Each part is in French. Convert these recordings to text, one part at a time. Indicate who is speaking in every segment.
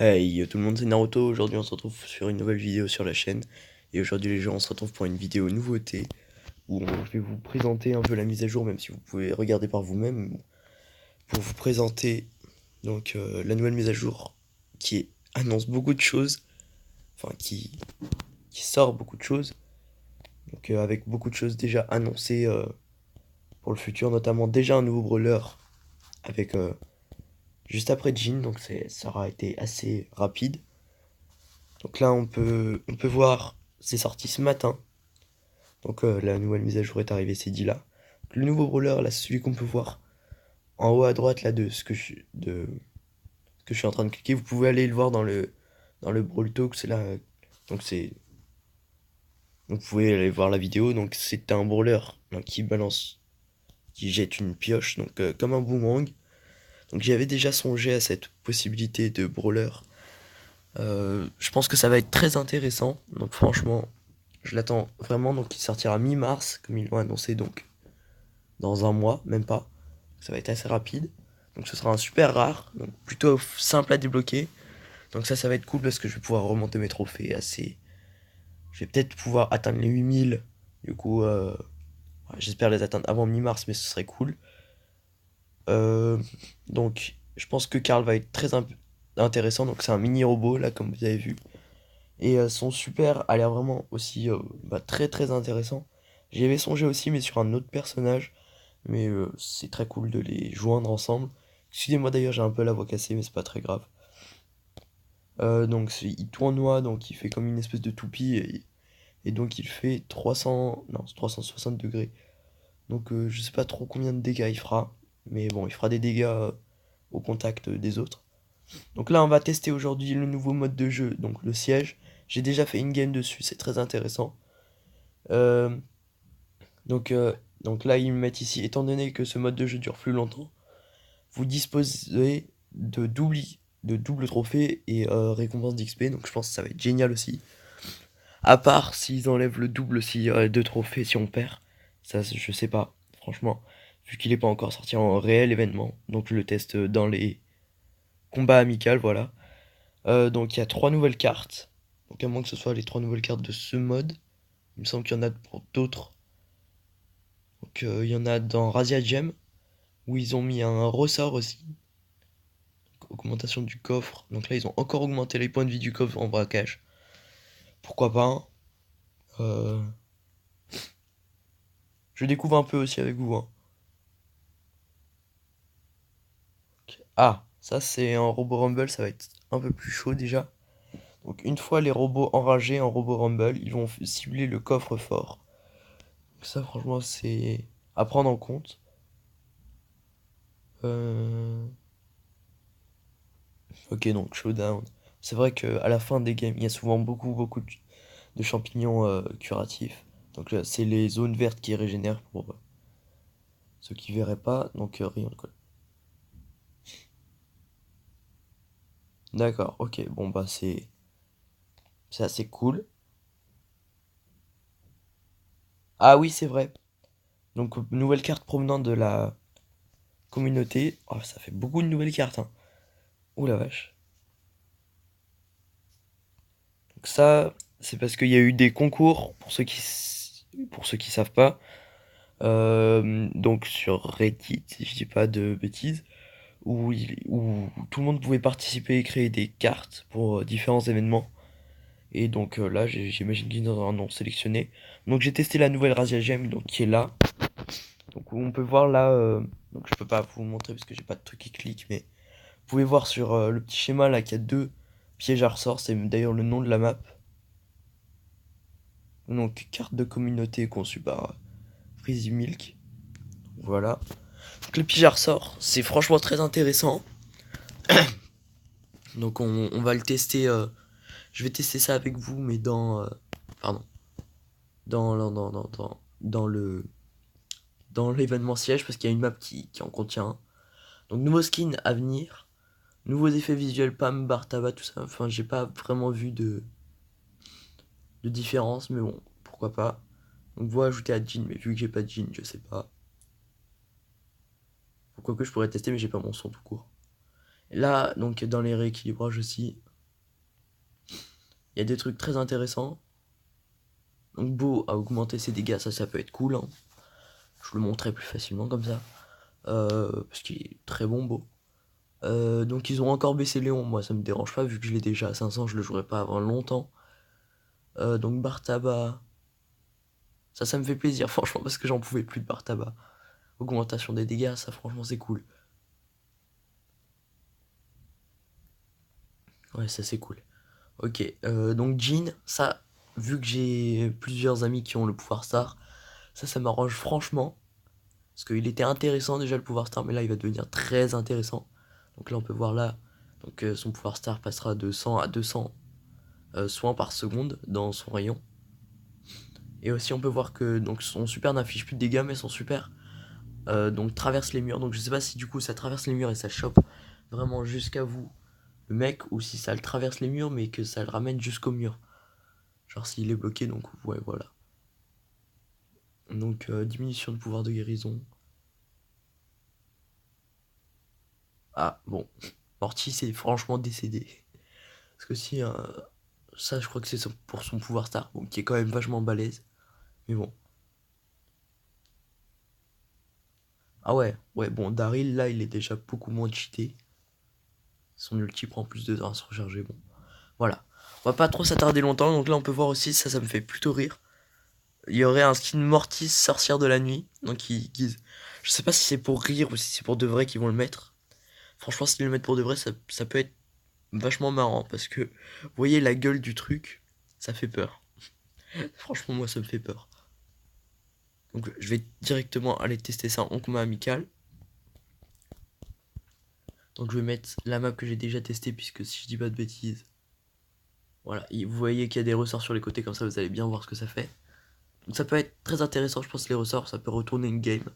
Speaker 1: Hey tout le monde, c'est Naruto. Aujourd'hui on se retrouve sur une nouvelle vidéo sur la chaîne. Et aujourd'hui les gens, on se retrouve pour une vidéo nouveauté où je vais vous présenter un peu la mise à jour, même si vous pouvez regarder par vous-même, pour vous présenter la nouvelle mise à jour qui annonce beaucoup de choses, enfin qui sort beaucoup de choses, avec beaucoup de choses déjà annoncées pour le futur, notamment déjà un nouveau brawler avec juste après Jin, ça aura été assez rapide. Donc là on peut voir, c'est sorti ce matin. La nouvelle mise à jour est arrivée, c'est dit là. Le nouveau brawler, là, c'est celui qu'on peut voir en haut à droite là de ce que je suis en train de cliquer. Vous pouvez aller le voir dans le Brawl Talk, c'est là. Donc c'est. Donc vous pouvez aller voir la vidéo. Donc c'est un brawler là, qui jette une pioche, comme un boomerang. Donc j'avais déjà songé à cette possibilité de brawler. Je pense que ça va être très intéressant. Donc franchement, je l'attends vraiment. Donc il sortira mi-mars, comme ils l'ont annoncé. Donc dans un mois, même pas. Ça va être assez rapide. Donc ce sera un super rare, donc plutôt simple à débloquer. Donc ça va être cool parce que je vais pouvoir remonter mes trophées assez. Je vais peut-être pouvoir atteindre les 8000. Du coup, j'espère les atteindre avant mi-mars, mais ce serait cool. Euh, donc je pense que Karl va être très intéressant. Donc c'est un mini robot là, comme vous avez vu. Et son super a l'air vraiment aussi très très intéressant. J'y avais songé aussi, mais sur un autre personnage. Mais c'est très cool de les joindre ensemble. Excusez-moi d'ailleurs, j'ai un peu la voix cassée, mais c'est pas très grave. Il tournoie, donc il fait comme une espèce de toupie, et donc il fait 300, non, c'est 360 degrés. Je sais pas trop combien de dégâts il fera, mais bon, il fera des dégâts au contact des autres. Donc là, on va tester aujourd'hui le nouveau mode de jeu, donc le siège. J'ai déjà fait une game dessus, c'est très intéressant. Euh, donc, euh, donc là, ils me mettent ici, étant donné que ce mode de jeu dure plus longtemps, vous disposez de double trophées et récompenses d'XP, donc je pense que ça va être génial aussi. À part s'ils enlèvent le double s'il y a deux trophées si on perd. Ça, je sais pas, franchement. Vu qu'il n'est pas encore sorti en réel événement. Donc je le teste dans les combats amicaux, voilà. Donc il y a trois nouvelles cartes. Donc à moins que ce soit les trois nouvelles cartes de ce mode. Il me semble qu'il y en a pour d'autres. Il y en a dans Razia Gem, où ils ont mis un ressort aussi. Augmentation du coffre. Donc là, ils ont encore augmenté les points de vie du coffre en braquage. Pourquoi pas, hein. Euh, Je découvre un peu aussi avec vous, hein. Ah, ça c'est en robot Rumble, ça va être un peu plus chaud déjà. Donc une fois les robots enragés en robot Rumble, ils vont cibler le coffre fort. Donc ça franchement c'est à prendre en compte. Euh, Ok, donc showdown. C'est vrai que à la fin des games, il y a souvent beaucoup de champignons curatifs. Donc là, c'est les zones vertes qui régénèrent pour ceux qui verraient pas. Rien quoi. D'accord, ok, bon bah c'est assez cool. Ah oui, c'est vrai. Donc nouvelle carte provenant de la communauté. Oh, ça fait beaucoup de nouvelles cartes, hein. Ouh la vache. Donc ça, c'est parce qu'il y a eu des concours pour ceux qui savent pas. Donc sur Reddit, si je dis pas de bêtises, où tout le monde pouvait participer et créer des cartes pour différents événements. Et là, j'imagine qu'ils en ont sélectionné. Donc j'ai testé la nouvelle Razia Gem, donc qui est là. Donc on peut voir là. Donc je peux pas vous montrer parce que j'ai pas de truc qui clique, mais vous pouvez voir sur le petit schéma là qu'il y a deux pièges à ressort. C'est d'ailleurs le nom de la map. Donc carte de communauté conçue par Freezy Milk. Voilà. Donc le piège à ressort, c'est franchement très intéressant. Donc on va le tester. Je vais tester ça avec vous, mais pardon. Dans l'événement siège, parce qu'il y a une map qui en contient un. Donc nouveau skin à venir. Nouveaux effets visuels, Pam, Bartaba, tout ça. Enfin, j'ai pas vraiment vu de différence, mais bon, pourquoi pas. Donc voix ajoutée à Jean, mais vu que j'ai pas de Jean, je sais pas. Pourquoi que je pourrais tester, mais j'ai pas mon son tout court. Et là, donc dans les rééquilibrages aussi. Il y a des trucs très intéressants. Donc Beau a augmenté ses dégâts, ça peut être cool, hein. Je le montrerai plus facilement comme ça. Parce qu'il est très bon Beau. Donc ils ont encore baissé Léon, moi ça me dérange pas vu que je l'ai déjà à 500, je le jouerai pas avant longtemps. Donc Bartaba, ça me fait plaisir franchement parce que j'en pouvais plus de Bartaba. Augmentation des dégâts, ça franchement c'est cool. Ouais, ça c'est cool. Ok, donc Jean, ça, vu que j'ai plusieurs amis qui ont le pouvoir star, ça m'arrange franchement. Parce qu'il était intéressant déjà le pouvoir star, mais là il va devenir très intéressant. Donc là on peut voir là, donc son pouvoir star passera de 100 à 200 soins par seconde dans son rayon. Et aussi on peut voir que donc son super n'affiche plus de dégâts, mais son super donc traverse les murs. Donc je sais pas si du coup ça traverse les murs et ça chope vraiment jusqu'à vous le mec, ou si ça le traverse les murs mais que ça le ramène jusqu'au mur. Genre s'il est bloqué, donc ouais voilà. Donc diminution de pouvoir de guérison. Ah bon, Mortis est franchement décédé. Parce que si ça je crois que c'est pour son pouvoir star, bon, qui est quand même vachement balèze. Mais bon. Ah ouais bon Daryl là il est déjà beaucoup moins cheaté. Son ulti prend plus de temps à se recharger, bon. Voilà. On va pas trop s'attarder longtemps, donc là on peut voir aussi, ça me fait plutôt rire. Il y aurait un skin Mortis sorcière de la nuit, donc je sais pas si c'est pour rire ou si c'est pour de vrai qu'ils vont le mettre. Franchement, s'ils le mettent pour de vrai, ça peut être vachement marrant, parce que, vous voyez la gueule du truc, ça fait peur. Franchement, moi, ça me fait peur. Donc, je vais directement aller tester ça en combat amical. Donc, je vais mettre la map que j'ai déjà testée, puisque si je dis pas de bêtises, voilà, vous voyez qu'il y a des ressorts sur les côtés, comme ça, vous allez bien voir ce que ça fait. Donc, ça peut être très intéressant, je pense, les ressorts, ça peut retourner une game.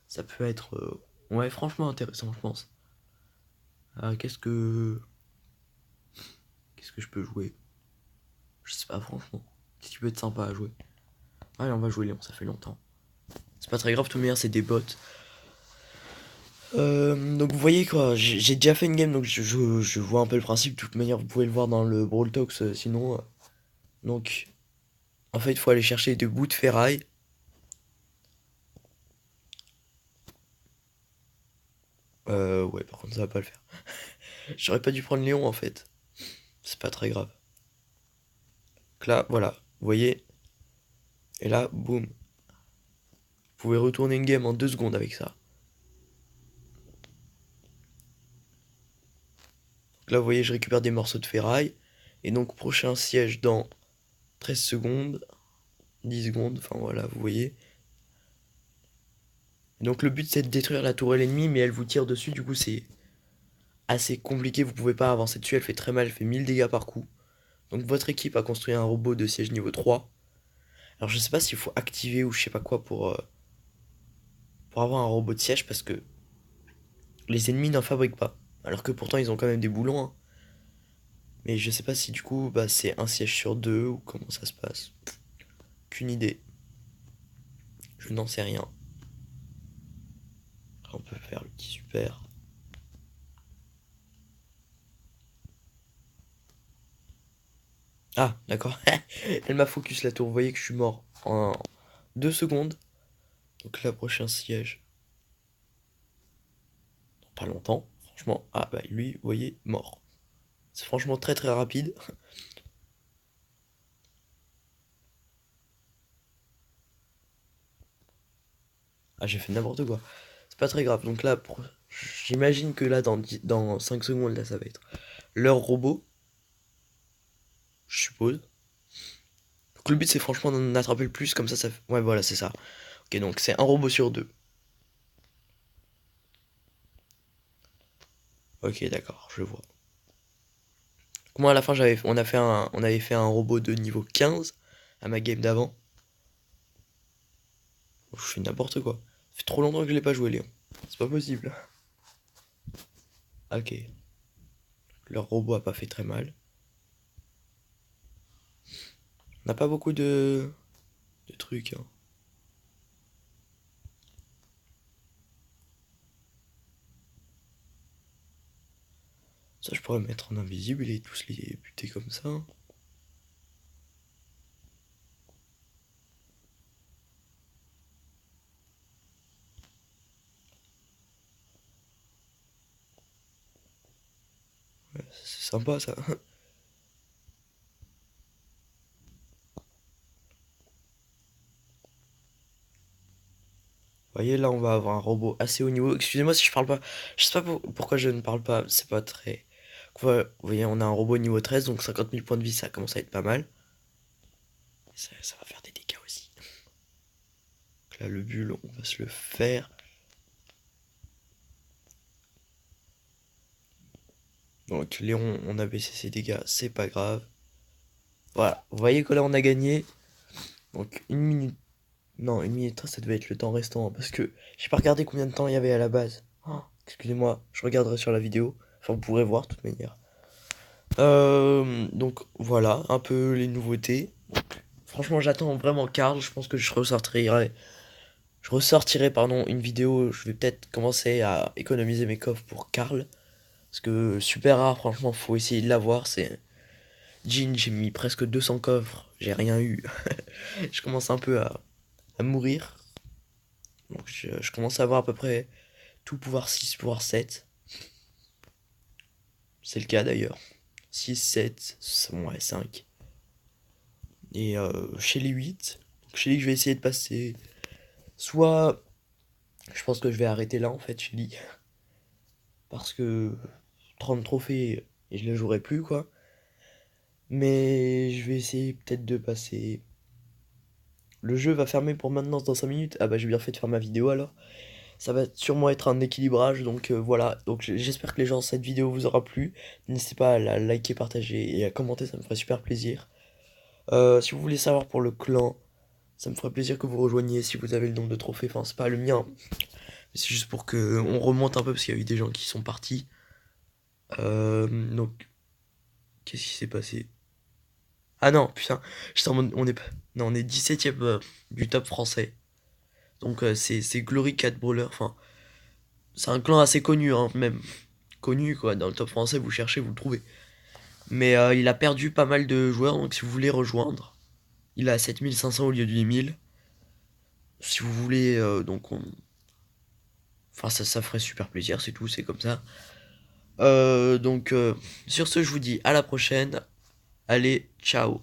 Speaker 1: Ça peut être, ouais, franchement intéressant, je pense. Qu'est-ce que je peux jouer? Je sais pas, franchement. Qu'est-ce qui peut être sympa à jouer? Allez, on va jouer Léon, ça fait longtemps. C'est pas très grave, tout meilleur, c'est des bots. Donc vous voyez quoi, j'ai déjà fait une game, donc je vois un peu le principe. De toute manière, vous pouvez le voir dans le Brawl Talks, sinon. Donc, en fait, il faut aller chercher des bouts de ferraille. Ouais, par contre, ça va pas le faire. J'aurais pas dû prendre Léon, en fait. C'est pas très grave. Donc là, voilà, vous voyez. Et là, boum. Vous pouvez retourner une game en 2 secondes avec ça. Donc là, vous voyez, je récupère des morceaux de ferraille. Et donc, prochain siège dans 13 secondes. 10 secondes, enfin voilà, vous voyez. Et donc le but c'est de détruire la tourelle ennemie, mais elle vous tire dessus, du coup c'est assez compliqué, vous pouvez pas avancer dessus, elle fait très mal, elle fait 1000 dégâts par coup. Donc votre équipe a construit un robot de siège niveau 3. Alors je sais pas s'il faut activer ou je sais pas quoi pour avoir un robot de siège, parce que les ennemis n'en fabriquent pas. Alors que pourtant ils ont quand même des boulons, hein. Mais je sais pas si du coup bah, c'est un siège sur deux ou comment ça se passe. Qu'une idée. Je n'en sais rien. On peut faire le petit super. Ah, d'accord. Elle m'a focus la tour. Vous voyez que je suis mort en 2 secondes. Donc là, prochain siège. Dans pas longtemps. Franchement. Ah bah lui, vous voyez, mort. C'est franchement très très rapide. Ah, j'ai fait n'importe quoi. C'est pas très grave. Donc là, j'imagine que là, dans 5 secondes, là, ça va être leur robot. Je suppose. Donc le but, c'est franchement d'en attraper le plus. Comme ça. Ouais, voilà, c'est ça. Ok, donc c'est un robot sur deux. Ok, d'accord, je vois. Donc moi, à la fin, on avait fait un robot de niveau 15 à ma game d'avant. Je fais n'importe quoi. Ça fait trop longtemps que je l'ai pas joué, Léon. C'est pas possible. Ok. Leur robot a pas fait très mal. On n'a pas beaucoup de trucs, hein. Ça, je pourrais mettre en invisible et tous les buter comme ça, hein. sympa ça. Vous voyez, là, on va avoir un robot assez haut niveau. Excusez-moi si je parle pas. Je sais pas pourquoi je ne parle pas. C'est pas très. Vous voyez, on a un robot niveau 13, donc 50 000 points de vie, ça commence à être pas mal. Ça va faire des dégâts aussi. Donc là, le bulle, on va se le faire. Donc Léon, on a baissé ses dégâts, c'est pas grave. Voilà, vous voyez que là, on a gagné. Donc 1 minute. Non, 1 minute 13, ça devait être le temps restant, parce que j'ai pas regardé combien de temps il y avait à la base. Oh, excusez-moi, je regarderai sur la vidéo. Enfin, vous pourrez voir de toute manière. Donc voilà, un peu les nouveautés. Franchement, j'attends vraiment Karl. Je pense que je ressortirai pardon, une vidéo. Je vais peut-être commencer à économiser mes coffres pour Karl. Parce que super rare, franchement, faut essayer de l'avoir. C'est Jean, j'ai mis presque 200 coffres, j'ai rien eu. Je commence un peu à mourir. Donc je commence à avoir à peu près tout pouvoir 6, pouvoir 7. C'est le cas d'ailleurs. 6, 7, ouais, 5. Et chez les 8, donc chez les, je vais essayer de passer. Soit, je pense que je vais arrêter là en fait, chez Lee. Parce que 30 trophées et je les jouerai plus quoi. Mais je vais essayer peut-être de passer. Le jeu va fermer pour maintenance dans 5 minutes. Ah bah j'ai bien fait de faire ma vidéo alors. Ça va sûrement être un équilibrage, donc voilà. Donc j'espère que les gens, cette vidéo vous aura plu. N'hésitez pas à la liker, partager et à commenter, ça me ferait super plaisir. Si vous voulez savoir pour le clan, ça me ferait plaisir que vous rejoigniez si vous avez le nombre de trophées. Enfin, c'est pas le mien, mais c'est juste pour que on remonte un peu parce qu'il y a eu des gens qui sont partis. Donc, qu'est-ce qui s'est passé? Ah non, putain, j'étais en mode, non, on est 17ème du top français. Donc c'est Glory Cat Brawler. Enfin, c'est un clan assez connu, hein, même connu quoi. Dans le top français, vous cherchez, vous le trouvez. Mais il a perdu pas mal de joueurs, donc si vous voulez rejoindre, il a 7500 au lieu de 8000. Si vous voulez, enfin ça ferait super plaisir, c'est tout, c'est comme ça. Donc sur ce, je vous dis à la prochaine. Allez, ciao.